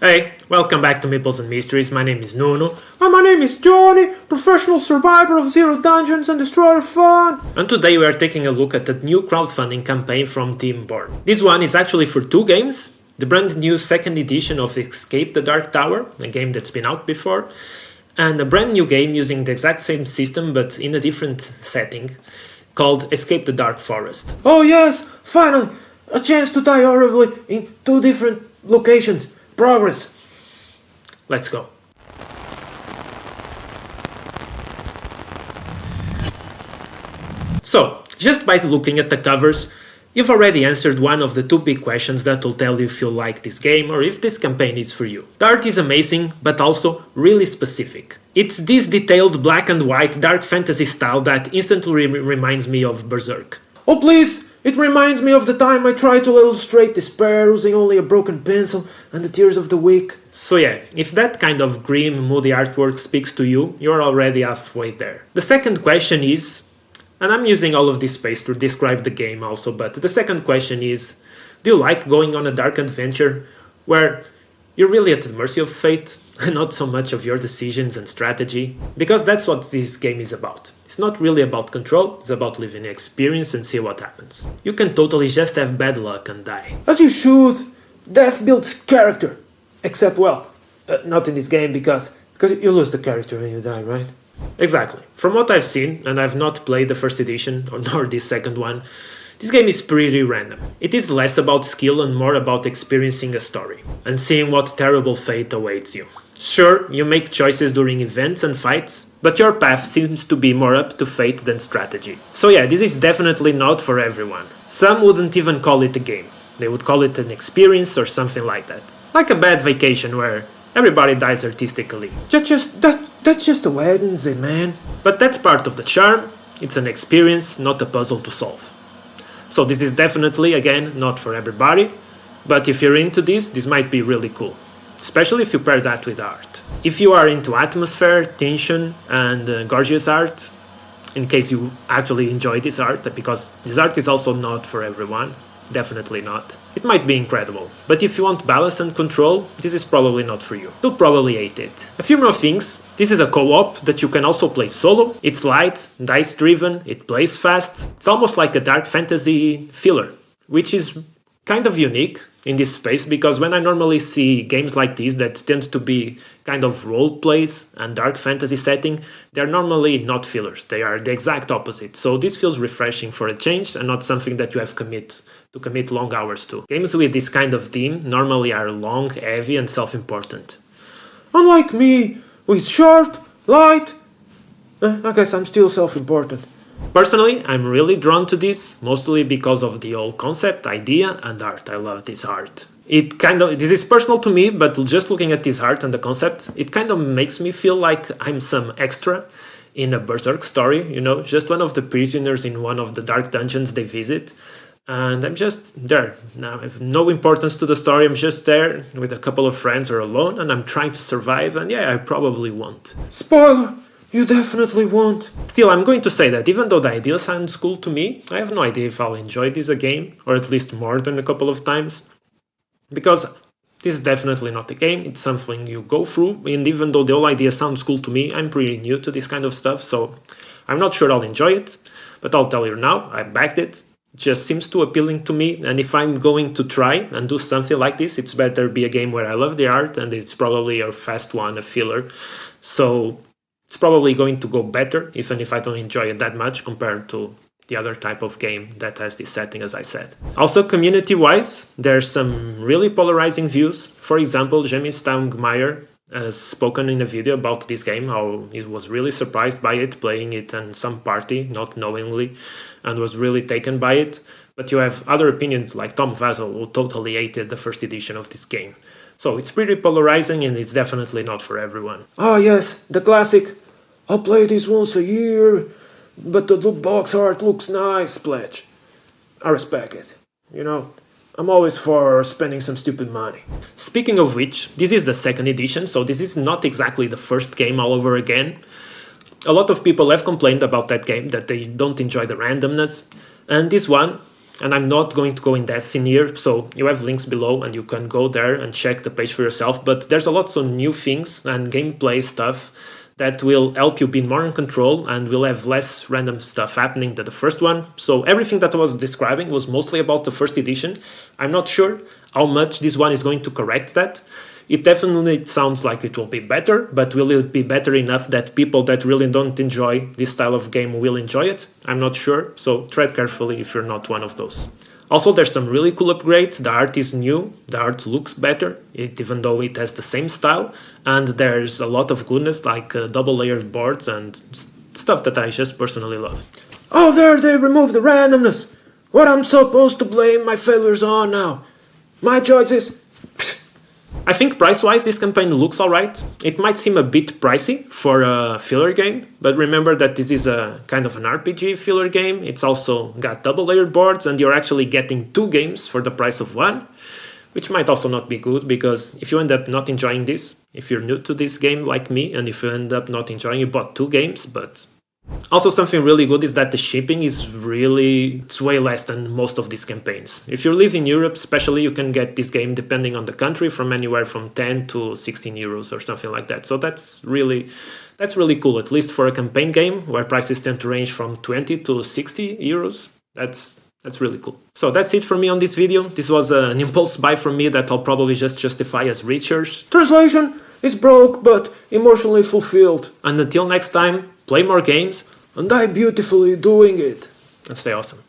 Hey, welcome back to Meeples and Mysteries. My name is Nuno. And my name is Johnny, professional survivor of Zero Dungeons and Destroyer Fun. And today we are taking a look at the new crowdfunding campaign from Themeborne. This one is actually for two games. The brand new second edition of Escape the Dark Tower, a game that's been out before, and a brand new game using the exact same system but in a different setting, called Escape the Dark Forest. Oh yes, finally, a chance to die horribly in two different locations. Progress. Let's go. So, just by looking at the covers, you've already answered one of the two big questions that will tell you if you like this game or if this campaign is for you. The art is amazing, but also really specific. It's this detailed black and white dark fantasy style that instantly reminds me of Berserk. Oh please, it reminds me of the time I tried to illustrate despair using only a broken pencil and the tears of the weak. So yeah, if that kind of grim, moody artwork speaks to you, you're already halfway there. The second question is, and I'm using all of this space to describe the game also, but the second question is, do you like going on a dark adventure where you're really at the mercy of fate and not so much of your decisions and strategy? Because that's what this game is about. It's not really about control, it's about living the experience and see what happens. You can totally just have bad luck and die. As you should. Death builds character. Except, well, not in this game because you lose the character when you die, right? Exactly. From what I've seen, and I've not played the first edition, or nor this second one, this game is pretty random. It is less about skill and more about experiencing a story, and seeing what terrible fate awaits you. Sure, you make choices during events and fights, but your path seems to be more up to fate than strategy. So yeah, this is definitely not for everyone. Some wouldn't even call it a game. They would call it an experience or something like that. Like a bad vacation where everybody dies artistically. That's just a Wednesday, man. But that's part of the charm. It's an experience, not a puzzle to solve. So this is definitely, again, not for everybody. But if you're into this might be really cool. Especially if you pair that with art. If you are into atmosphere, tension, and gorgeous art, in case you actually enjoy this art, because this art is also not for everyone. Definitely not. It might be incredible, but if you want balance and control, this is probably not for you. You'll probably hate it. A few more things. This is a co-op that you can also play solo. It's light, dice driven, it plays fast. It's almost like a dark fantasy filler, which is kind of unique in this space because when I normally see games like these that tend to be kind of role plays and dark fantasy setting, they're normally not fillers. They are the exact opposite. So this feels refreshing for a change and not something that you have to commit long hours to. Games with this kind of theme normally are long, heavy and self-important. Unlike me, with short, light... I guess I'm still self-important. Personally, I'm really drawn to this, mostly because of the whole concept, idea, and art. I love this art. This is personal to me, but just looking at this art and the concept, it kind of makes me feel like I'm some extra in a Berserk story, just one of the prisoners in one of the dark dungeons they visit. And I'm just there. Now, I have no importance to the story, I'm just there with a couple of friends or alone, and I'm trying to survive, and yeah, I probably won't. Spoiler! You definitely won't. Still, I'm going to say that even though the idea sounds cool to me, I have no idea if I'll enjoy this again, or at least more than a couple of times. Because this is definitely not a game, it's something you go through, and even though the whole idea sounds cool to me, I'm pretty new to this kind of stuff, so I'm not sure I'll enjoy it, but I'll tell you now, I backed it. It just seems too appealing to me, and if I'm going to try and do something like this, it's better be a game where I love the art, and it's probably a fast one, a filler. So it's probably going to go better, even if I don't enjoy it that much compared to the other type of game that has this setting, as I said. Also, community-wise, there's some really polarizing views. For example, Jamie Stangmeyer has spoken in a video about this game, how he was really surprised by it, playing it in some party, not knowingly, and was really taken by it. But you have other opinions like Tom Vassell, who totally hated the first edition of this game. So it's pretty polarizing and it's definitely not for everyone. Ah yes, the classic, I'll play this once a year, but the loot box art looks nice pledge. I respect it. I'm always for spending some stupid money. Speaking of which, this is the second edition, so this is not exactly the first game all over again. A lot of people have complained about that game, that they don't enjoy the randomness, and this one and I'm not going to go in depth in here, so you have links below and you can go there and check the page for yourself. But there's a lot of new things and gameplay stuff that will help you be more in control and will have less random stuff happening than the first one. So everything that I was describing was mostly about the first edition. I'm not sure how much this one is going to correct that. It definitely sounds like it will be better, but will it be better enough that people that really don't enjoy this style of game will enjoy it? I'm not sure, so tread carefully if you're not one of those. Also, there's some really cool upgrades. The art is new, the art looks better, even though it has the same style, and there's a lot of goodness like double-layered boards and stuff that I just personally love. Oh, there they removed the randomness! What I'm supposed to blame my failures on now? My choice is... I think price-wise this campaign looks alright. It might seem a bit pricey for a filler game, but remember that this is a kind of an RPG filler game. It's also got double-layered boards and you're actually getting 2 games for the price of 1, which might also not be good, because if you end up not enjoying this, if you're new to this game like me, and if you end up not enjoying, you bought 2 games, but... Also, something really good is that the shipping is it's way less than most of these campaigns. If you live in Europe, especially, you can get this game, depending on the country, from anywhere from 10 to 16 euros or something like that. So that's really cool, at least for a campaign game, where prices tend to range from 20 to 60 euros. That's really cool. So that's it for me on this video. This was an impulse buy from me that I'll probably just justify as research. Translation: it's broke, but emotionally fulfilled. And until next time, play more games and die beautifully doing it. and stay awesome.